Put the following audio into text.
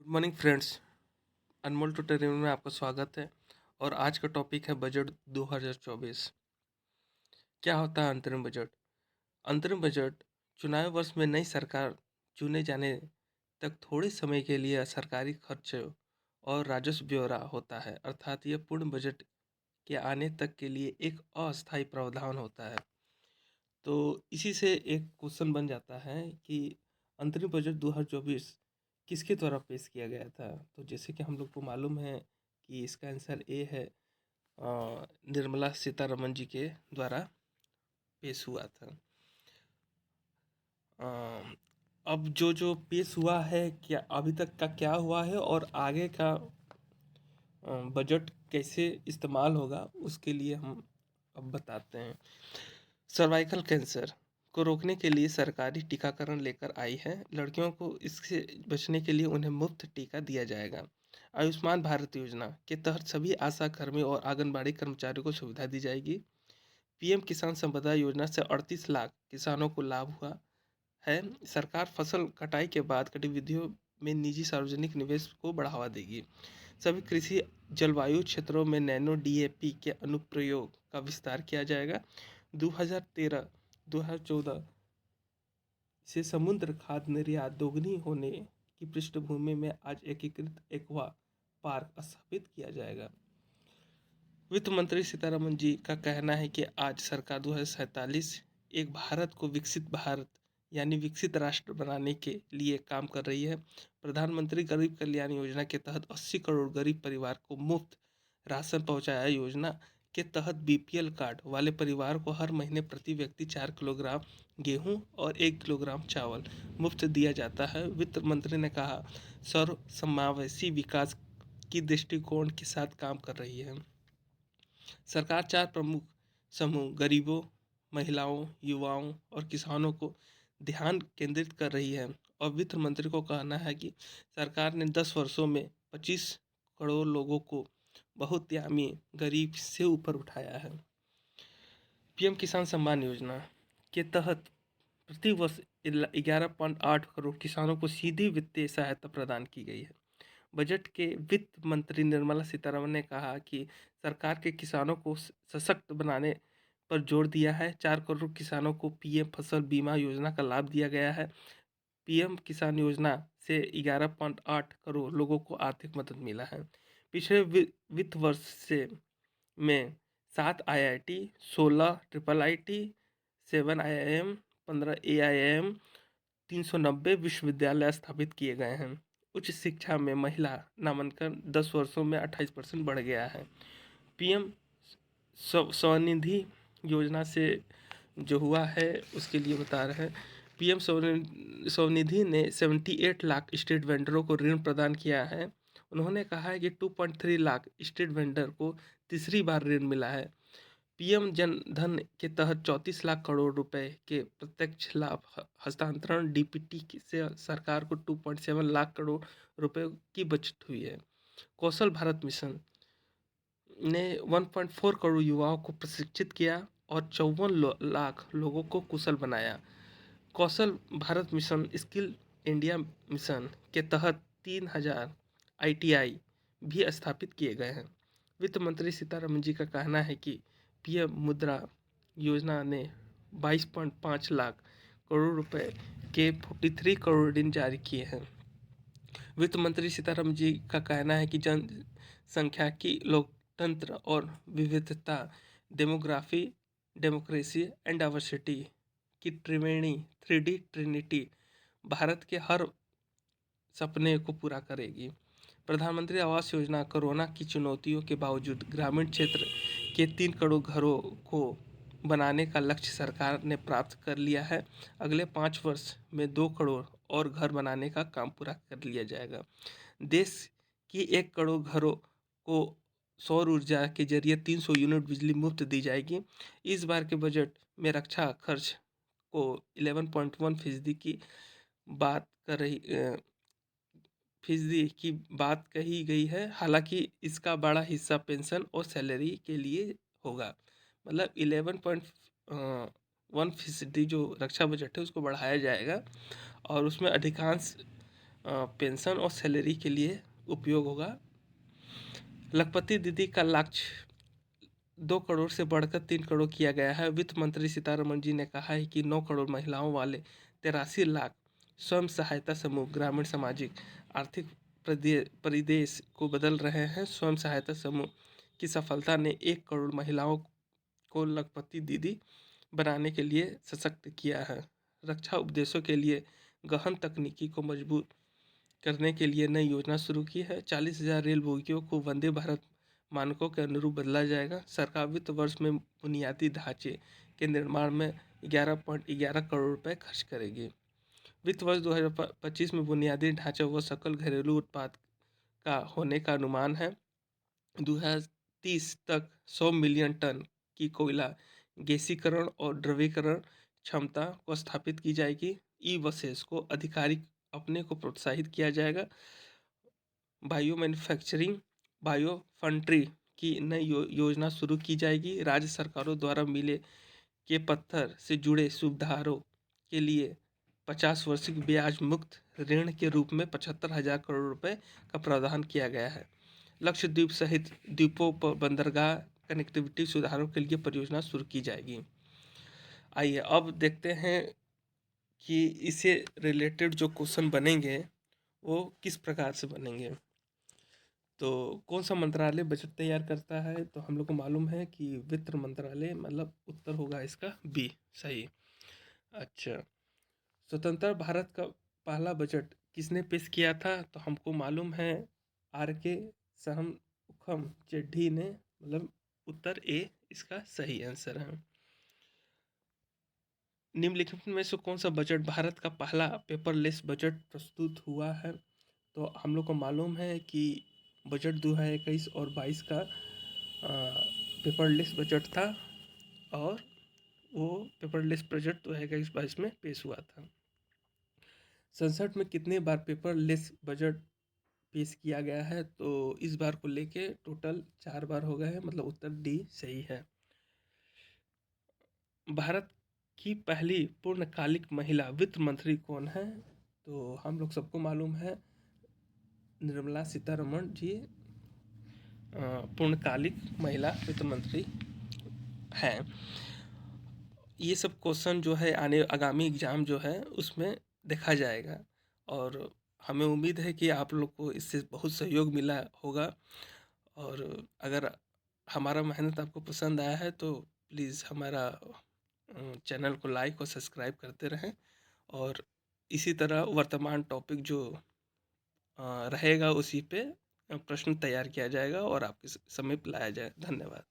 Good morning friends. Anmol tutorial में आपका स्वागत है। और आज का टॉपिक है बजट 2024। क्या होता है अंतरिम बजट? अंतरिम बजट चुनावी वर्ष में नई सरकार चुने जाने तक थोड़े समय के लिए सरकारी खर्च और राजस्व ब्यौरा होता है, अर्थात यह पूर्ण बजट के आने तक के लिए एक अस्थायी प्रावधान होता है। तो इसी से एक क्वेश्चन बन जाता है कि अंतरिम बजट 2024 किसके द्वारा पेश किया गया था। तो जैसे कि हम लोग को मालूम है कि इसका आंसर ए है, निर्मला सीतारमन जी के द्वारा पेश हुआ था। अ, अब जो जो पेश हुआ है, क्या अभी तक का क्या हुआ है और आगे का बजट कैसे इस्तेमाल होगा, उसके लिए हम अब बताते हैं। सर्वाइकल कैंसर को रोकने के लिए सरकारी टीकाकरण लेकर आई है। लड़कियों को इससे बचने के लिए उन्हें मुफ्त टीका दिया जाएगा। आयुष्मान भारत योजना के तहत सभी आशा कर्मी और आंगनबाड़ी कर्मचारियों को सुविधा दी जाएगी। पीएम किसान संपदा योजना से 38 लाख किसानों को लाभ हुआ है। सरकार फसल कटाई के बाद गतिविधियों में निजी सार्वजनिक निवेश को बढ़ावा देगी। सभी कृषि जलवायु क्षेत्रों में नैनो डीएपी के अनुप्रयोग का विस्तार किया जाएगा। 2013-2014 से समुद्र खाद्य निर्यात दोगुनी होने की पृष्ठभूमि में आज एकीकृत एक्वा पार्क स्थापित किया जाएगा। वित्त मंत्री सीतारमन जी का कहना है कि आज सरकार 2047 एक भारत को विकसित भारत यानी विकसित राष्ट्र बनाने के लिए काम कर रही है। प्रधानमंत्री गरीब कल्याण योजना के तहत 80 करोड़ गरीब परिवार को मुफ्त राशन पहुंचाया। योजना के तहत बीपीएल कार्ड वाले परिवार को हर महीने प्रति व्यक्ति 4 किलोग्राम गेहूं और 1 किलोग्राम चावल मुफ्त दिया जाता है। वित्त मंत्री ने कहा, सर्व समावेशी विकास की दृष्टिकोण के साथ काम कर रही है। सरकार 4 प्रमुख समूह गरीबों, महिलाओं, युवाओं और किसानों को ध्यान केंद्रित कर रही है। और वित्त मंत्री को कहना है कि सरकार ने 10 वर्षों में 25 करोड़ लोगों को बहुआयामी गरीब से ऊपर उठाया है। पीएम किसान सम्मान योजना के तहत प्रति वर्ष 11.8 करोड़ किसानों को सीधी वित्तीय सहायता प्रदान की गई है। बजट के वित्त मंत्री निर्मला सीतारमन ने कहा कि सरकार के किसानों को सशक्त बनाने पर जोर दिया है। 4 करोड़ किसानों को पीएम फसल बीमा योजना का लाभ दिया गया है। पीएम किसान योजना से 11.8 करोड़ लोगों को आर्थिक मदद मिला है। पिछले वित्त वर्ष से में 7 IIT, 16 triple IT, 7 IIM, 15 AIM, 390 विश्वविद्यालय स्थापित किए गए हैं। उच्च शिक्षा में महिला नामांकन 10 वर्षों में 28% बढ़ गया है। पीएम स्वनिधि योजना से जो हुआ है उसके लिए बता रहे हैं। पीएम स्वनिधि ने 78 लाख स्ट्रीट वेंडरों को ऋण प्रदान किया है। उन्होंने कहा है कि 2.3 लाख स्ट्रीट वेंडर को तीसरी बार ऋण मिला है। पीएम जन धन के तहत 34 लाख करोड़ रुपए के प्रत्यक्ष लाभ हस्तांतरण डीपीटी से सरकार को 2.7 लाख करोड़ रुपए की बचत हुई है। कौशल भारत मिशन ने 1.4 करोड़ युवाओं को प्रशिक्षित किया और 54 लाख लोगों को कुशल बनाया। Kaushal Bharat mission skill India mission के तहत 3000 आईटीआई भी स्थापित किए गए हैं। वित्त मंत्री सीतारमन जी का कहना है कि पीएम मुद्रा योजना ने 22.5 लाख करोड़ रुपए के 43 करोड़ ऋण जारी किए हैं। वित्त मंत्री सीतारमन जी का कहना है कि जनसंख्याकी लोकतंत्र और विविधता डेमोग्राफी डेमोक्रेसी एंड डाइवर्सिटी की त्रिवेणी 3D ट्रिनिटी भारत के हर सपने को पूरा करेगी। प्रधानमंत्री आवास योजना कोरोना की चुनौतियों के बावजूद ग्रामीण क्षेत्र के 3 करोड़ घरों को बनाने का लक्ष्य सरकार ने प्राप्त कर लिया है। अगले 5 वर्ष में 2 करोड़ और घर बनाने का काम पूरा कर लिया जाएगा। देश की 1 करोड़ घरों को सौर ऊर्जा के जरिए 300 यूनिट बिजली मुफ्त दी जाएगी। इस बार के बजट में रक्षा खर्च को 11.1% की बात कर रही फीसदी की बात कही गई है। हालांकि इसका बड़ा हिस्सा पेंशन और सैलरी के लिए होगा। मतलब 11.1% जो रक्षा बजट है उसको बढ़ाया जाएगा और उसमें अधिकांश पेंशन और सैलरी के लिए उपयोग होगा। लखपति दीदी का लक्ष्य 2 करोड़ से बढ़कर 3 करोड़ किया गया है। वित्त मंत्री सीतारमण जी ने कहा है कि 9 करोड़ महिलाओं वाले 83 लाख स्वयं सहायता समूह ग्रामीण सामाजिक आर्थिक परिदेश को बदल रहे हैं। स्वयं सहायता समूह की सफलता ने 1 करोड़ महिलाओं को लखपति दीदी बनाने के लिए सशक्त किया है। रक्षा उपदेशों के लिए गहन तकनीकी को मजबूत करने के लिए नई योजना शुरू की है। 40,000 रेल बोगियों को वंदे भारत मानकों के अनुरूप बदला जाएगा। सरकार वित्त वर्ष में बुनियादी ढांचे के निर्माण में 11.11 करोड़ रुपए खर्च करेगी। वित्त वर्ष 2025 में बुनियादी ढांचा व सकल घरेलू उत्पाद का होने का अनुमान है। 2030 तक 100 मिलियन टन की कोयला गैसीकरण और द्रवीकरण क्षमता को स्थापित की जाएगी। ई बसेस को आधिकारिक अपने को प्रोत्साहित किया जाएगा। बायो मैन्युफैक्चरिंग बायो फैक्ट्री की नई योजना शुरू की जाएगी। राज्य सरकारों द्वारा मिले के पत्थर से जुड़े सुधारों के लिए 50 वर्षिक ब्याज मुक्त ऋण के रूप में 75,000 करोड़ रुपए का प्रावधान किया गया है। लक्षद्वीप सहित द्वीपों पर बंदरगाह कनेक्टिविटी सुधारों के लिए परियोजना शुरू की जाएगी। आइए अब देखते हैं कि इससे रिलेटेड जो क्वेश्चन बनेंगे वो किस प्रकार से बनेंगे। तो कौन सा मंत्रालय बजट तैयार करता है? तो हम लोग को मालूम है कि वित्त मंत्रालय, मतलब उत्तर होगा इसका बी, सही। अच्छा, स्वतंत्र भारत का पहला बजट किसने पेश किया था? तो हमको मालूम है R.K. शनमुखम चेट्टी ने, मतलब उत्तर ए इसका सही आंसर है। निम्नलिखित में से कौन सा बजट भारत का पहला पेपरलेस बजट प्रस्तुत हुआ है? तो हम लोग को मालूम है कि बजट 2021 और 22 का पेपरलेस बजट था और वो पेपरलेस बजट 2021-22 में पेश हुआ था। संसद में कितने बार पेपरलेस बजट पेश किया गया है? तो इस बार को लेके टोटल 4 बार हो गए हैं, मतलब उत्तर डी सही है। भारत की पहली पूर्णकालिक महिला वित्त मंत्री कौन है? तो हम लोग सबको मालूम है निर्मला सीतारमण जी पूर्णकालिक महिला वित्त मंत्री हैं। ये सब क्वेश्चन जो है आगामी एग्जाम जो है उसमें देखा जाएगा और हमें उम्मीद है कि आप लोग को इससे बहुत सहयोग मिला होगा। और अगर हमारा मेहनत आपको पसंद आया है तो प्लीज़ हमारा चैनल को लाइक और सब्सक्राइब करते रहें और इसी तरह वर्तमान टॉपिक जो रहेगा उसी पे प्रश्न तैयार किया जाएगा और आपके समीप लाया जाए। धन्यवाद।